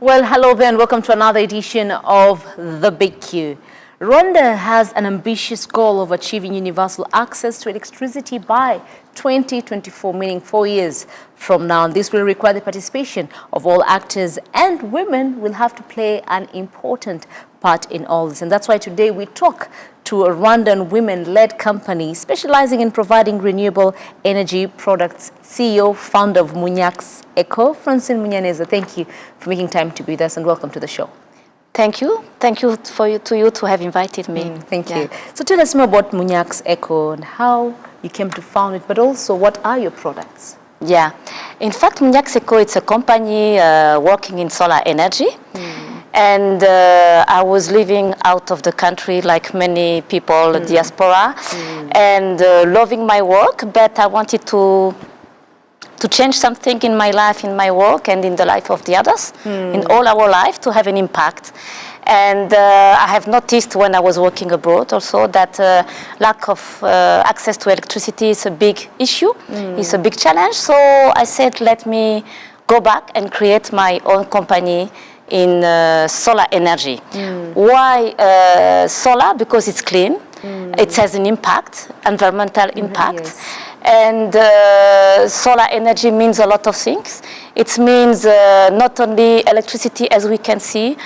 Well, hello there and welcome to another edition of The Big Q. Rwanda has an ambitious goal of achieving universal access to electricity by 2024, meaning 4 years from now. And this will require the participation of all actors, and women will have to play an important part in all this. And that's why today we talk to a Rwandan women-led company specializing in providing renewable energy products. CEO, founder of Munyax Eco, Francine Munyaneza. Thank you for making time to be with us and welcome to the show. Thank you. Thank you to have invited me. Thank you. So tell us more about Munyax Eco and how you came to found it, but also what are your products? Yeah. In fact, Munyax Eco, it's a company working in solar energy. And I was living out of the country like many people, diaspora, and loving my work, but I wanted to change something in my life, in my work, and in the life of the others, in all our life, to have an impact. And I have noticed when I was working abroad also that lack of access to electricity is a big issue, it's a big challenge. So I said, let me go back and create my own company in solar energy. Why solar? Because it's clean, it has an impact, environmental impact. Yes. And solar energy means a lot of things. It means not only electricity, as we can see,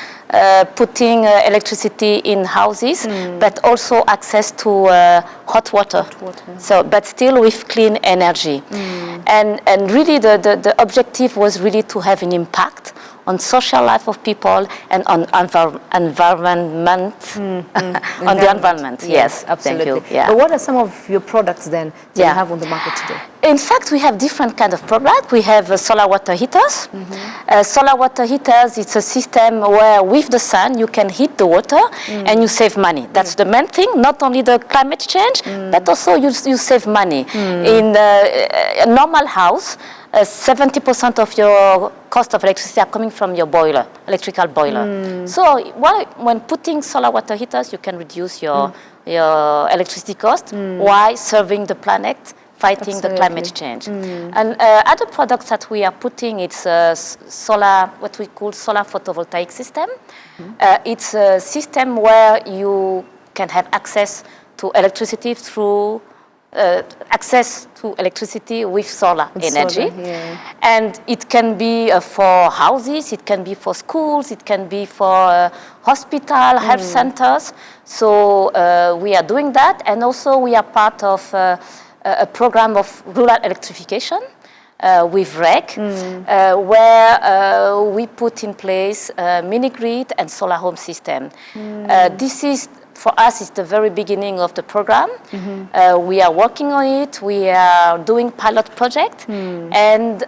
putting electricity in houses, but also access to hot water. So, but still with clean energy. And really the objective was really to have an impact on social life of people and on environment, on the environment. Yes, absolutely. Thank you. Yeah. But what are some of your products then that you have on the market today? In fact, we have different kind of products. We have solar water heaters. Solar water heaters, it's a system where with the sun you can heat the water and you save money. That's the main thing, not only the climate change, but also you save money. In a normal house, 70% of your cost of electricity are coming from your boiler, electrical boiler. So when putting solar water heaters, you can reduce your electricity cost while serving the planet, fighting the climate change. And other products that we are putting, it's solar, what we call solar photovoltaic system. It's a system where you can have access to electricity through with solar energy. And it can be for houses, it can be for schools, it can be for hospital, health centers. So we are doing that, and also we are part of a program of rural electrification with REC, where we put in place a mini-grid and solar home system. This is, for us, it's the very beginning of the program. We are working on it. We are doing pilot project, and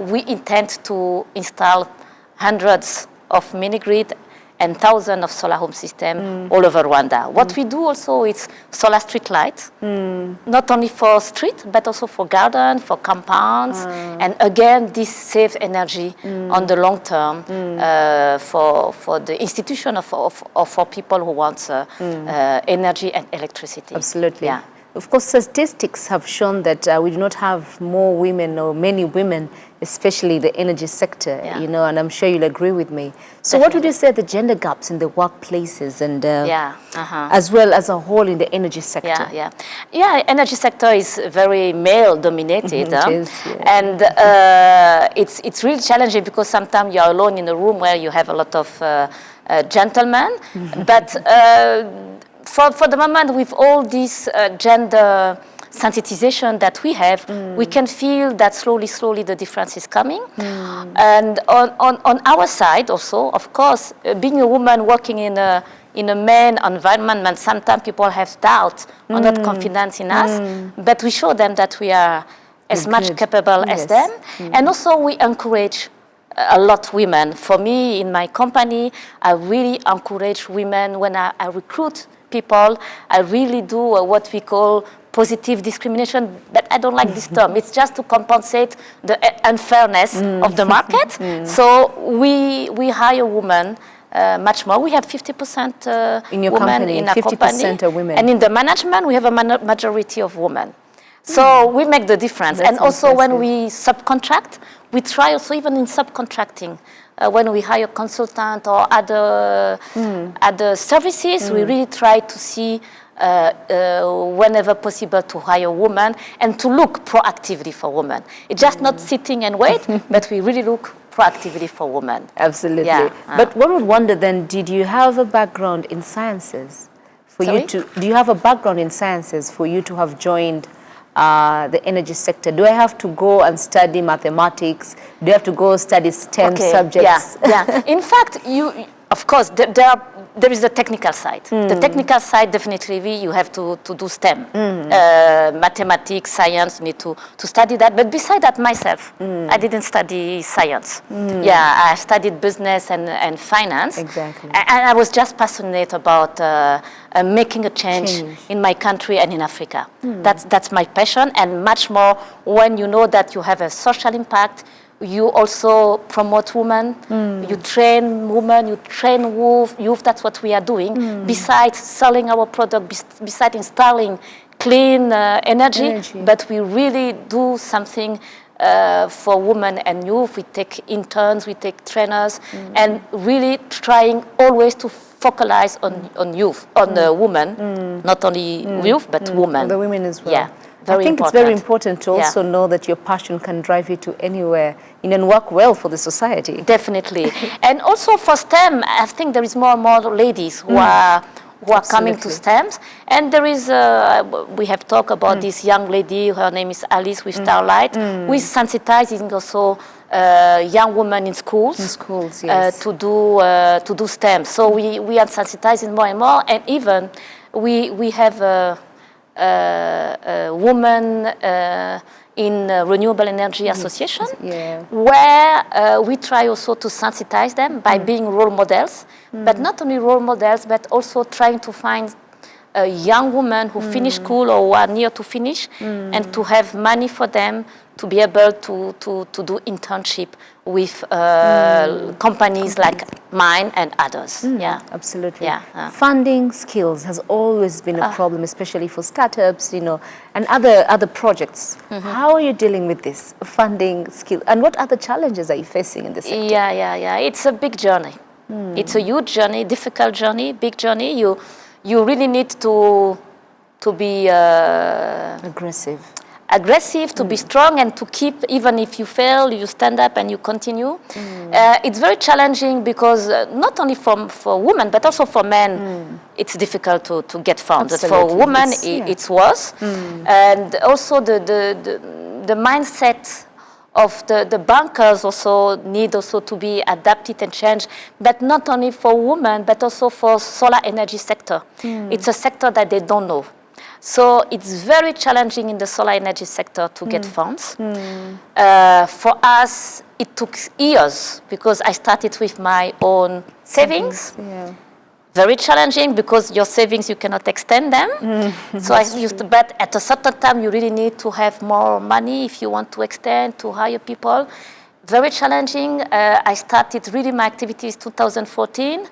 we intend to install hundreds of mini-grid and thousands of solar home systems all over Rwanda. What we do also is solar street lights, not only for street, but also for garden, for compounds. And again, this saves energy on the long term for the institution of for people who want energy and electricity. Absolutely. Yeah. Of course, statistics have shown that we do not have more women or many women, especially the energy sector, you know, and I'm sure you'll agree with me. So what would you say are the gender gaps in the workplaces and as well as a whole in the energy sector? Energy sector is very male dominated. And it's really challenging because sometimes you're alone in a room where you have a lot of gentlemen. But for the moment, with all this gender sensitization that we have, we can feel that slowly the difference is coming. And on our side also, of course, being a woman working in a man environment, sometimes people have doubt or not confidence in us, but we show them that we are as much capable as them. And also we encourage a lot women. For me, in my company, I really encourage women. When I recruit people, I really do what we call positive discrimination, but I don't like this term. It's just to compensate the unfairness of the market. So we hire women much more. We have 50% women in our company. Are women. And in the management, we have a majority of women. So we make the difference. That's and also impressive. When we subcontract, we try also even in subcontracting when we hire consultant or other services, we really try to see whenever possible to hire women and to look proactively for women. It's just not sitting and wait, but we really look proactively for women. Absolutely. Yeah. But one would wonder then, did you have a background in sciences? Do you have a background in sciences for you to have joined the energy sector? Do I have to go and study mathematics? Do you have to go study STEM subjects? Yeah. In fact, of course, there is the technical side. The technical side, definitely, you have to do STEM. Mathematics, science, you need to study that. But beside that, myself, I didn't study science. Yeah, I studied business and finance. Exactly. And I was just passionate about making a change in my country and in Africa. That's my passion, and much more when you know that you have a social impact. You also promote women, you train women, you train youth, that's what we are doing. Besides selling our product, besides installing clean energy, but we really do something for women and youth. We take interns, we take trainers, and really trying always to focalize on youth, on the women, not only youth, but women. The women as well. Yeah. I think it's very important to also know that your passion can drive you to anywhere and work well for the society. Definitely. And also for STEM, I think there is more and more ladies who are coming to STEMs. And there is, we have talked about this young lady, her name is Alice with Starlight, who is sensitizing also young women in schools. Yes. To do STEM. So we are sensitizing more and more, and even we have a woman in Renewable Energy Association, where we try also to sensitize them by being role models, but not only role models, but also trying to find young women who finish school or who are near to finish, and to have money for them to be able to do internship with companies like mine and others. Yeah, absolutely. Yeah. Funding skills has always been a problem, especially for startups, and other projects. How are you dealing with this funding skill, and what other challenges are you facing in this sector? Yeah. It's a big journey. It's a huge journey, difficult journey, big journey. You really need to be aggressive, to be strong, and to keep, even if you fail, you stand up and you continue. It's very challenging because not only for women, but also for men, it's difficult to get funds. Absolutely. For women, it's worse. And also the mindset of the bankers also need also to be adapted and changed, but not only for women, but also for solar energy sector. It's a sector that they don't know. So it's very challenging in the solar energy sector to get funds. For us, it took years because I started with my own savings. Very challenging because your savings, you cannot extend them. So I used to, but at a certain time, you really need to have more money if you want to extend, to hire people. Very challenging. I started really my activities 2014.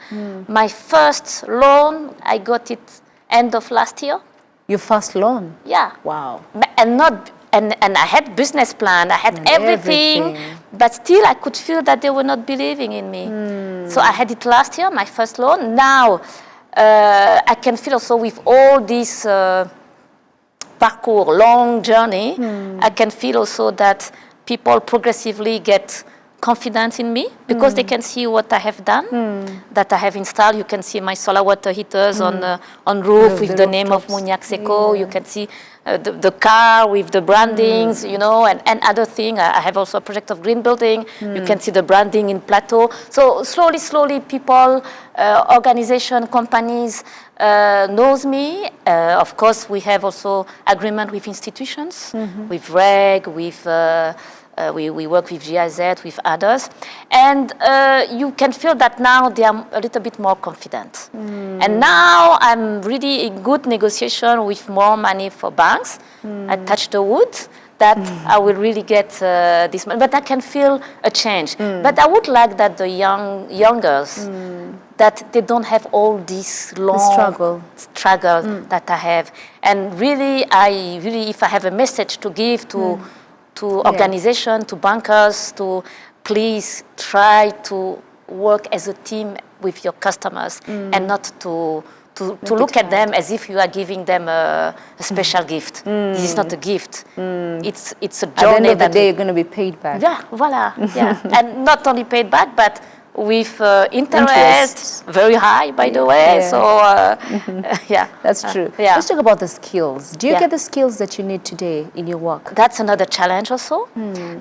My first loan, I got it end of last year. Your first loan? Yeah. Wow. And I had business plan, I had everything, but still I could feel that they were not believing in me. So I had it last year, my first loan. Now I can feel also with all this parcours, long journey, I can feel also that people progressively get confidence in me because they can see what I have done, that I have installed. You can see my solar water heaters on roof with the name of Mouniac Seco. You can see the car with the brandings, and other thing. I have also a project of green building. You can see the branding in Plateau. So slowly people, organization, companies knows me. Of course, we have also agreement with institutions, with REG, with we work with GIZ, with others. And you can feel that now they are a little bit more confident. And now I'm really in good negotiation with more money for banks. I touch the wood that I will really get this money. But I can feel a change. But I would like that the youngers, that they don't have all this long struggle that I have. And really, if I have a message to give to organization, to bankers, to please try to work as a team with your customers and not to look at them as if you are giving them a special gift. This is not a gift. It's a journey. At the end of the day, you're going to be paid back. Yeah, voila. Yeah, and not only paid back, but with interest very high, by the way. Yeah. So yeah, that's true. Yeah. Let's talk about the skills. Do you get the skills that you need today in your work? That's another challenge also,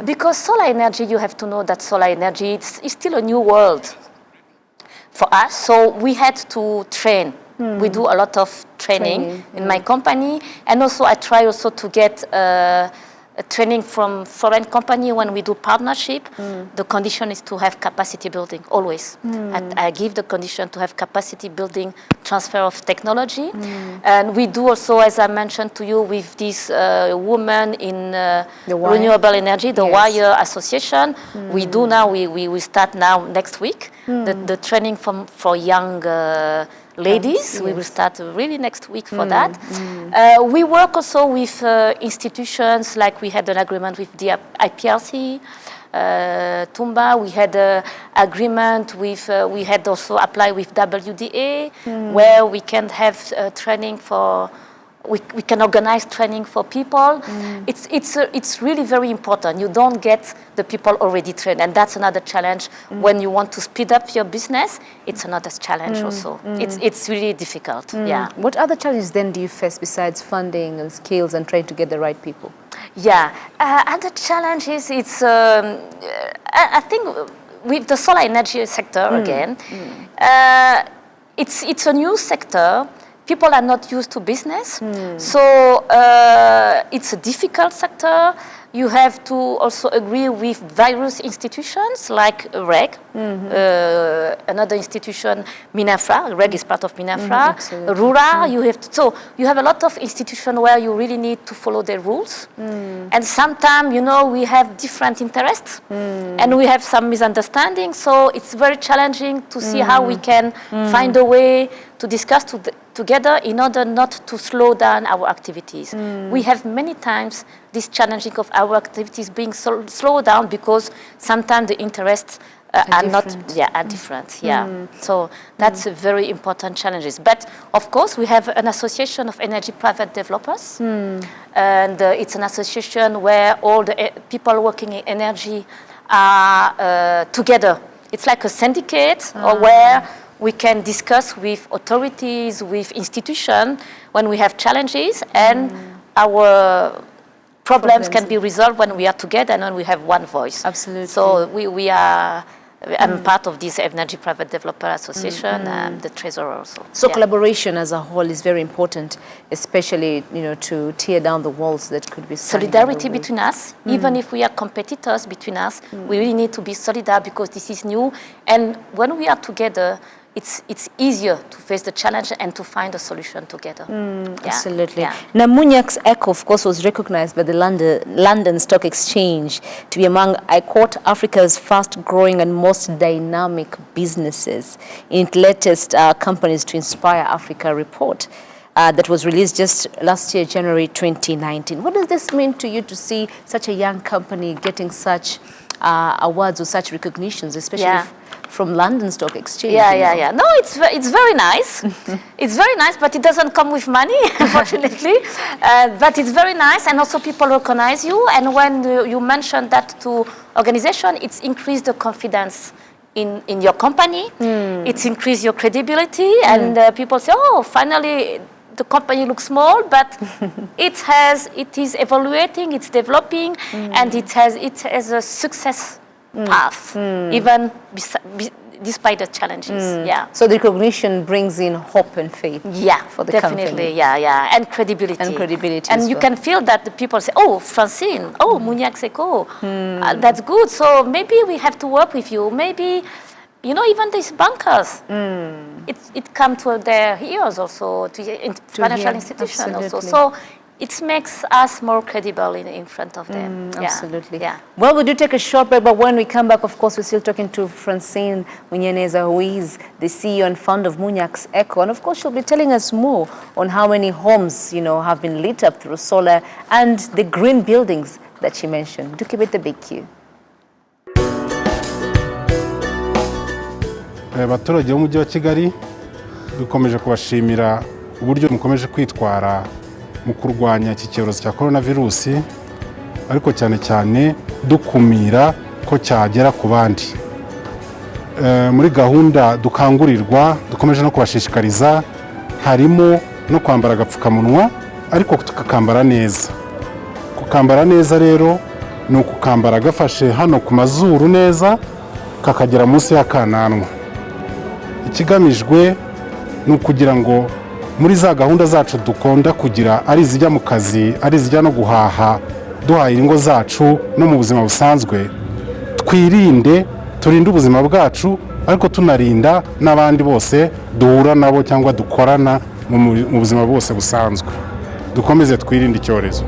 because solar energy, you have to know that solar energy is still a new world for us. So we had to train. We do a lot of training in my company, and also I try also to get a training from foreign company when we do partnership. The condition is to have capacity building always. I give the condition to have capacity building, transfer of technology, and we do also, as I mentioned to you, with this woman in renewable energy, the Wire Association. We do now. We start now next week the training for young ladies. We will start really next week for that. We work also with institutions, like we had an agreement with the IPRC, Tumba. We had an agreement with, we had also applied with WDA, where we can have training for, we can organize training for people. It's really very important. You don't get the people already trained, and that's another challenge. When you want to speed up your business, it's another challenge also. It's really difficult. Yeah. What other challenges then do you face besides funding and skills and trying to get the right people? Yeah, other challenge is I think with the solar energy sector again, it's a new sector. People are not used to business, so it's a difficult sector. You have to also agree with various institutions like REG, another institution, MINAFRA. REG is part of MINAFRA. RURA, you have to, so you have a lot of institutions where you really need to follow the rules. And sometimes, you know, we have different interests and we have some misunderstandings. So it's very challenging to see how we can find a way to discuss together in order not to slow down our activities. We have many times this challenging of our activities being slowed down because sometimes the interests are different. So that's a very important challenges. But of course, we have an association of energy private developers, and it's an association where all the people working in energy are together. It's like a syndicate, or where we can discuss with authorities, with institutions when we have challenges, and our problems can be resolved when we are together and when we have one voice. Absolutely. So we are, I'm part of this Energy Private Developer Association, the treasurer also. So collaboration as a whole is very important, especially, you know, to tear down the walls that could be solidarity between us. Even if we are competitors between us, we really need to be solidar because this is new. And when we are together, it's easier to face the challenge and to find a solution together. Absolutely. Now, Munyak's Eco, of course, was recognized by the London Stock Exchange to be among, I quote, Africa's fast-growing and most dynamic businesses in its latest Companies to Inspire Africa report that was released just last year, January 2019. What does this mean to you to see such a young company getting such awards or such recognitions, especially from London Stock Exchange? No, it's very nice. It's very nice, but it doesn't come with money, unfortunately. But it's very nice, and also people recognize you. And when you mention that to organization, it's increased the confidence in your company. It's increased your credibility, and people say, oh, finally, the company looks small, but it is evaluating, it's developing, and it has a success path, even despite the challenges. So the recognition brings in hope and faith. For the definitely, company. And credibility. And you can feel that the people say, oh, Francine, oh, Munyak's Eco, that's good. So maybe we have to work with you. Maybe, you know, even these bankers, it comes to their ears also, to financial institutions also. So it makes us more credible in front of them. Absolutely. Well, we do take a short break, but when we come back, of course, we're still talking to Francine Munyeneza, who is the CEO and founder of Munyak's Eco. And of course, she'll be telling us more on how many homes, you know, have been lit up through solar and the green buildings that she mentioned. Do keep it the big Q. abaturage b'umujyi wa Kigali dukomeje kubashimira uburyo mukomeje kwitwara mu kurwanya iki cyorezo cya coronavirus, ariko cyane cyane dukumira ko cyagera ku bandi. Muri gahunda dukangurirwa dukomeje no kubashishikariza harimo no kwambara agapfukamunwa, ariko tukakambara neza. Kukambara neza rero ni ukukambara gafashe hano ku mazuru neza kakagera munsi y'akananwa. Ikigamijwe ni ukugira ngo muri za gahunda zacu dukunda kugira, ari izijya mu kazi, ari izijya no guhaha, duhahira ingo zacu no mu buzima busanzwe, twirinde, turinde ubuzima bwacu, ariko tunarinda n'abandi bose duhura nabo cyangwa dukorana mu buzima bwose busanzwe. Dukomeze twirinde icyorezo.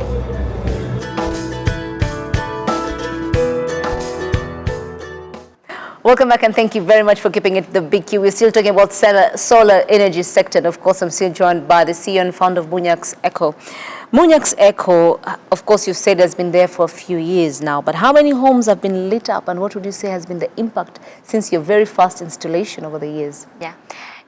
Welcome back, and thank you very much for keeping it the big Q. We're still talking about solar energy sector, and of course I'm still joined by the CEO and founder of Munyak's Echo. Munyak's Echo, of course you said has been there for a few years now, but how many homes have been lit up, and what would you say has been the impact since your very first installation over the years? Yeah.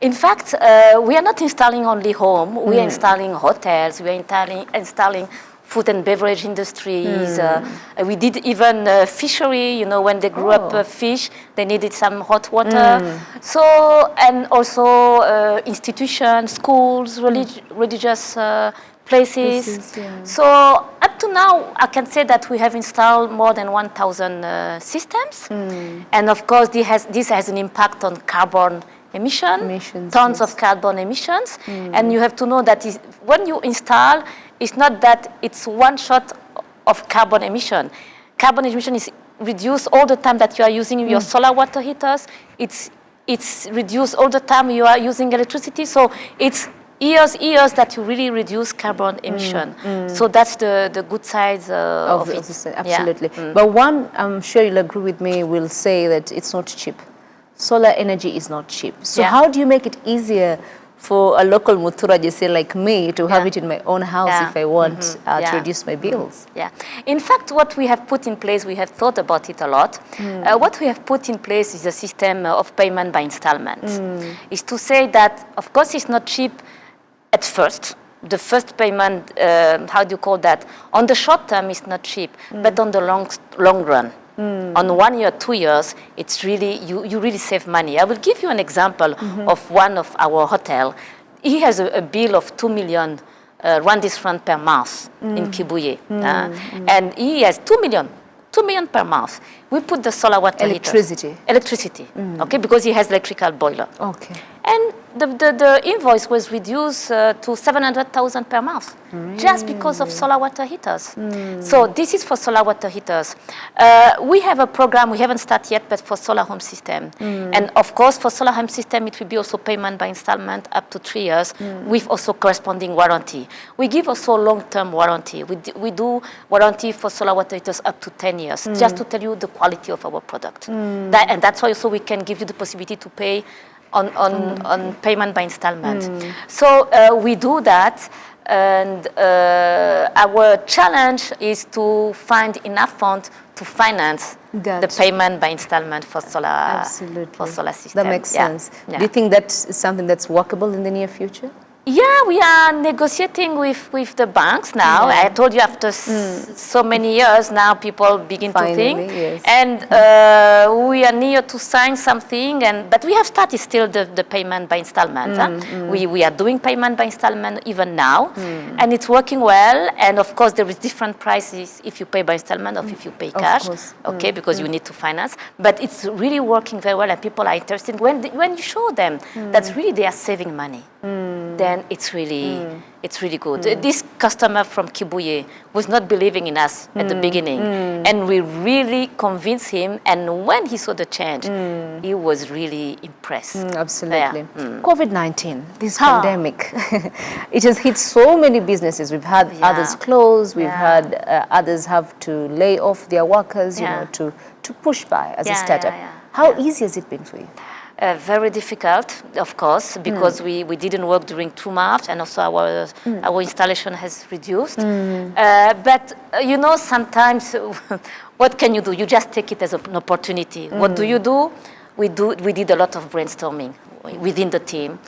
In fact, we are not installing only home, we are installing hotels, we are installing food and beverage industries. We did even fishery, you know, when they grew up fish, they needed some hot water. So, and also institutions, schools, religious places. So up to now, I can say that we have installed more than 1,000 systems. And of course, this has an impact on carbon emissions, tons of carbon emissions. And you have to know that when you install, it's not that it's one shot of carbon emission. Carbon emission is reduced all the time that you are using your solar water heaters. It's reduced all the time you are using electricity. So it's years that you really reduce carbon emission. So that's the good side of it. Absolutely. Yeah. But one, I'm sure you'll agree with me, will say that it's not cheap. Solar energy is not cheap. So how do you make it easier for a local Muturaji, say like me, to have it in my own house if I want to reduce my bills? Yeah. In fact, what we have put in place, we have thought about it a lot. What we have put in place is a system of payment by installment. Is to say that, of course, it's not cheap at first. The first payment, how do you call that? On the short term, it's not cheap, but on the long run. On 1 year, 2 years, it's really, you really save money. I will give you an example of one of our hotel. He has a bill of 2 million Rwandese francs per month in Kibuye. And he has 2 million per month. We put the solar water Electricity. Okay, because he has electrical boiler. Okay. And the invoice was reduced to 700,000 per month, just because of solar water heaters. So this is for solar water heaters. We have a program, we haven't started yet, but for solar home system. And of course, for solar home system, it will be also payment by installment up to 3 years, with also corresponding warranty. We give also long-term warranty. We do warranty for solar water heaters up to 10 years, just to tell you the quality of our product. And that's why also we can give you the possibility to pay on payment by installment. So we do that, and our challenge is to find enough funds to finance the payment by installment for solar systems. That makes sense. Do you think that's something that's workable in the near future? Yeah, we are negotiating with the banks now. I told you after so many years now, people begin to think. Yes. And we are near to sign something, but we have started still the payment by installment. We are doing payment by installment even now, and it's working well. And of course, there is different prices if you pay by installment or if you pay cash. Okay, because you need to finance. But it's really working very well, and people are interested. When you show them that really they are saving money, then it's really good. This customer from Kibuye was not believing in us at the beginning, and we really convinced him. And when he saw the change, he was really impressed. Absolutely. COVID-19, this pandemic, it has hit so many businesses. We've had others close. We've had others have to lay off their workers, you know, to push by as a startup. How easy has it been for you? Very difficult, of course, because we didn't work during 2 months, and also our installation has reduced. But you know, sometimes what can you do? You just take it as an opportunity. What do? we did a lot of brainstorming within the team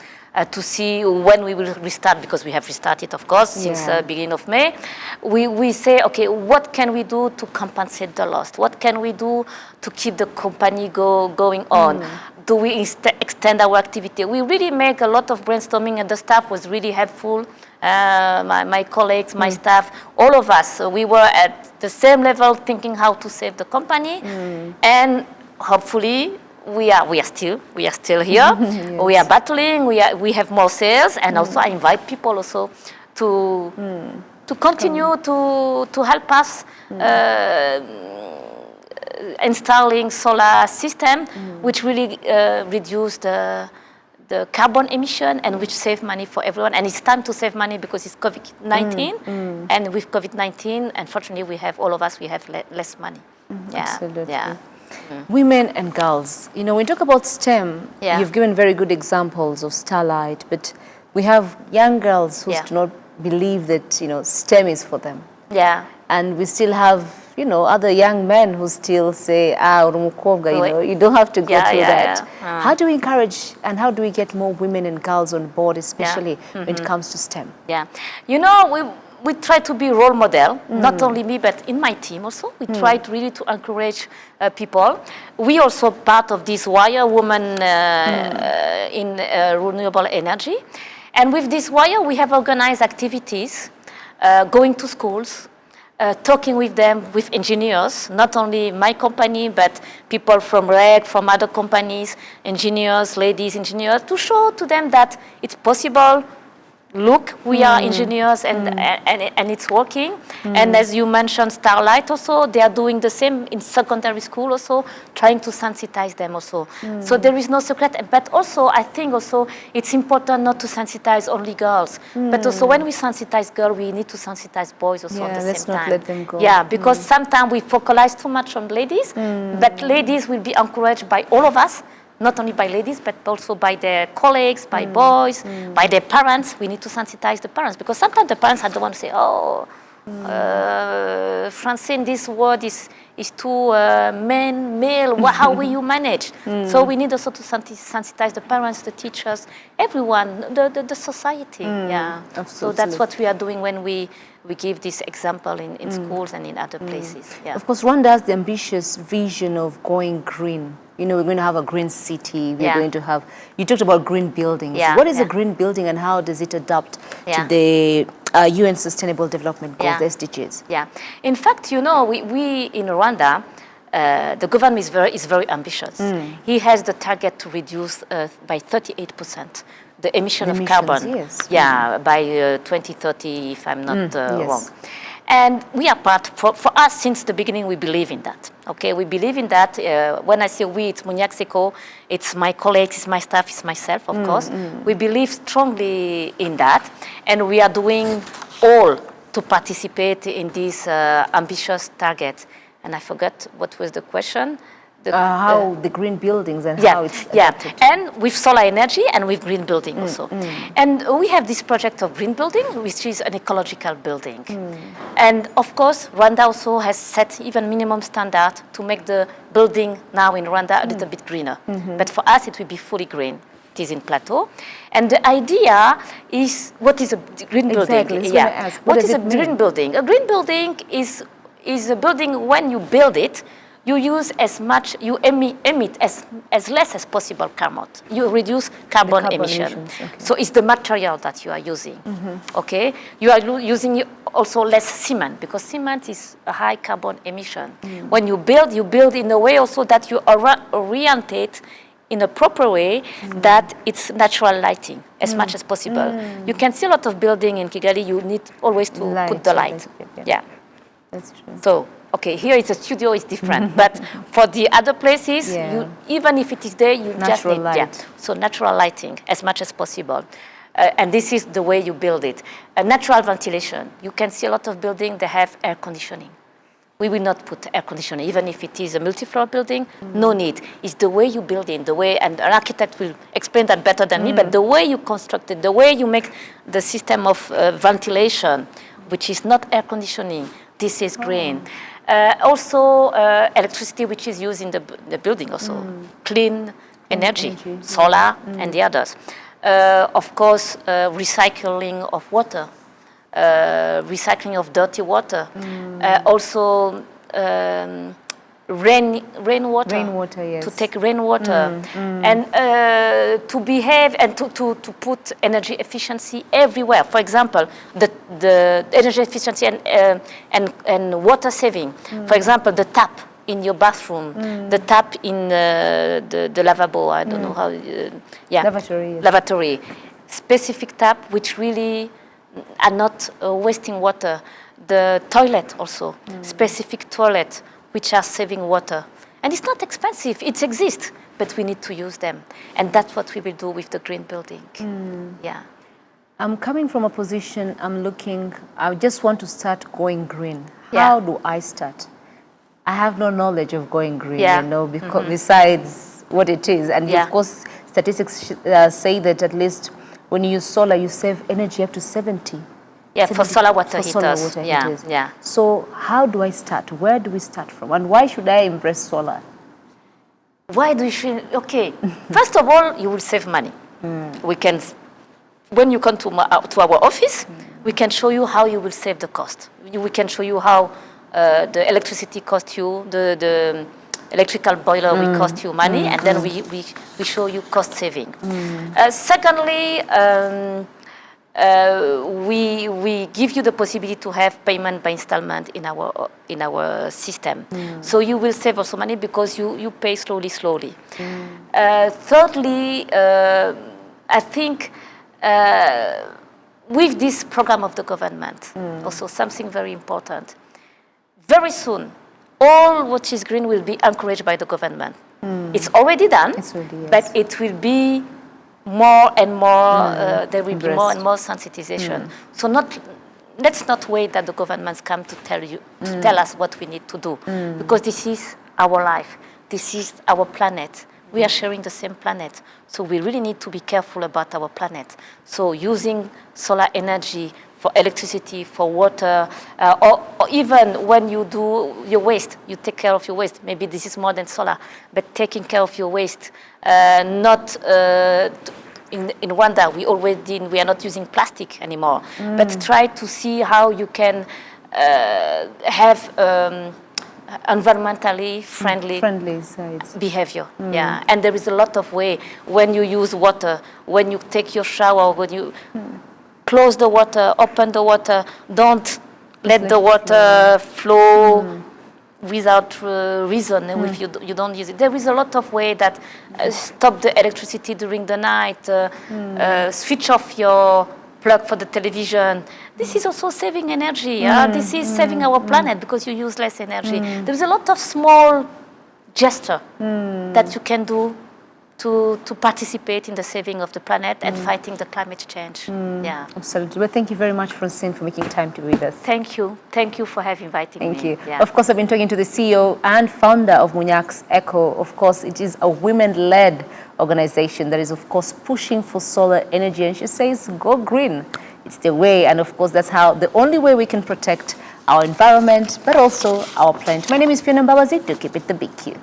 to see when we will restart, because we have restarted, of course, since beginning of May. We say, okay, what can we do to compensate the loss? What can we do to keep the company going on? Do we extend our activity? We really make a lot of brainstorming, and the staff was really helpful. My colleagues, my staff, all of us, we were at the same level thinking how to save the company, and hopefully we are still here. Yes. We are battling. We have more sales, and also I invite people also to continue to help us installing solar system, which really reduce the carbon emission and which save money for everyone. And it's time to save money because it's COVID-19, and with COVID-19, unfortunately, all of us have less money. Absolutely. Yeah. Women and girls. You know, when you talk about STEM, you've given very good examples of Starlight, but we have young girls who do not believe that, you know, STEM is for them. Yeah. And we still have, you know, other young men who still say, you don't have to go through that. Yeah. How do we encourage and how do we get more women and girls on board, especially when it comes to STEM? Yeah. You know, we try to be role model, not only me, but in my team also. We try really to encourage people. We also part of this WIRE Women in Renewable Energy. And with this WIRE, we have organized activities, going to schools, talking with them, with engineers, not only my company, but people from REG, from other companies, engineers, ladies engineers, to show to them that it's possible. Look, we are engineers, and it's working. And as you mentioned, Starlight also, they are doing the same in secondary school also, trying to sensitize them also. So there is no secret, but also I think also it's important not to sensitize only girls, but also when we sensitize girls, we need to sensitize boys also at the let's same not time. Let them go. Yeah, because sometimes we focalize too much on ladies, but ladies will be encouraged by all of us. Not only by ladies, but also by their colleagues, by boys, by their parents. We need to sensitize the parents, because sometimes the parents are the ones who say, Francine, this word is too male. How will you manage? So we need also to sensitize the parents, the teachers, everyone, the society. Absolutely. So that's what we are doing when we give this example in schools and in other places. Yeah. Of course, Rwanda has the ambitious vision of going green. You know, we're going to have a green city. We're going to have, you talked about green buildings. What is a green building and how does it adapt to the UN Sustainable Development Goals, the SDGs? Yeah. In fact, you know, we in Rwanda, the government is very ambitious. He has the target to reduce by 38% the emission of carbon. Yes. Yeah, by 2030, if I'm not wrong. And we are for us, since the beginning, we believe in that. Okay, we believe in that. When I say we, it's Munyakseko, it's my colleagues, it's my staff, it's myself, of course. We believe strongly in that. And we are doing all to participate in this ambitious target. And I forgot what was the question. How the green buildings and how it's adapted. And with solar energy and with green building also. And we have this project of green building, which is an ecological building. And of course, Rwanda also has set even minimum standard to make the building now in Rwanda a little bit greener. But for us, it will be fully green. It is in plateau. And the idea is, what is a green building? What is a green building? A green building is a building, when you build it, you use as much, you emit as less as possible carbon. You reduce carbon emission. Okay. So it's the material that you are using. Okay? You are using also less cement, because cement is a high carbon emission. When you build in a way also that you orientate in a proper way that it's natural lighting as much as possible. You can see a lot of building in Kigali, you need always to put the light. Yeah. That's true. So, okay, here it's a studio, it's different. But for the other places, even if it is there, you just need light. So natural lighting as much as possible. And this is the way you build it. Natural ventilation. You can see a lot of buildings that have air conditioning. We will not put air conditioning, even if it is a multi-floor building, no need. It's the way you build it, the way, and an architect will explain that better than me, but the way you construct it, the way you make the system of ventilation, which is not air conditioning, this is green. Also, electricity which is used in the building also, clean energy, solar and the others. Of course, recycling of water, recycling of dirty water. Also, rainwater, yes. to take rainwater, and to behave and to put energy efficiency everywhere. For example, the energy efficiency and water saving. For example, the tap in your bathroom, the tap in the lavabo, I don't know how, Lavatory. Yes. Lavatory. Specific tap which really are not wasting water. The toilet also, specific toilet which are saving water. And it's not expensive, it exists, but we need to use them. And that's what we will do with the green building. Yeah. I'm coming from a position, I just want to start going green. Yeah. How do I start? I have no knowledge of going green, Yeah. you know, because besides what it is. And Yeah. of course, statistics say that at least when you use solar, you save energy up to 70. Yeah, for solar water for solar heaters. water Yeah, heaters. yeah. So how do I start? Where do we start from? And why should I embrace solar? Why do you feel, okay, first of all, you will save money. We can, when you come to our office, we can show you how you will save the cost. We can show you how the electricity costs you, the electrical boiler will cost you money, and then we show you cost saving. Secondly, we give you the possibility to have payment by installment in our system. So you will save also money because you pay slowly. Thirdly, I think with this program of the government, also something very important, very soon, all what is green will be encouraged by the government. It's already done, It's already, yes. but it will be more and more, there will be embraced. more and more sensitization. So let's not wait that the governments come to tell us what we need to do, because this is our life, this is our planet. We are sharing the same planet, so we really need to be careful about our planet. So using solar energy for electricity, for water, or even when you do your waste, you take care of your waste. Maybe this is more than solar, but taking care of your waste, not in Rwanda, we are not using plastic anymore, but try to see how you can have environmentally friendly sides. behavior. Yeah, and there is a lot of way when you use water, when you take your shower, when you close the water, open the water, don't let the water flow without reason. If you don't use it, there is a lot of way that stop the electricity during the night, switch off your plug for the television. This is also saving energy. This is saving our planet because you use less energy. There is a lot of small gesture that you can do to participate in the saving of the planet and fighting the climate change. Yeah. Absolutely. Well, thank you very much, Francine, for making time to be with us. Thank you. Thank you for having invited me. Thank you. Yeah. Of course, I've been talking to the CEO and founder of Munyak's Echo. Of course, it is a women-led organization that is, of course, pushing for solar energy. And she says, go green. It's the way. And of course, that's how the only way we can protect our environment, but also our planet. My name is Fiona Mbabazi. Do keep it the big Q.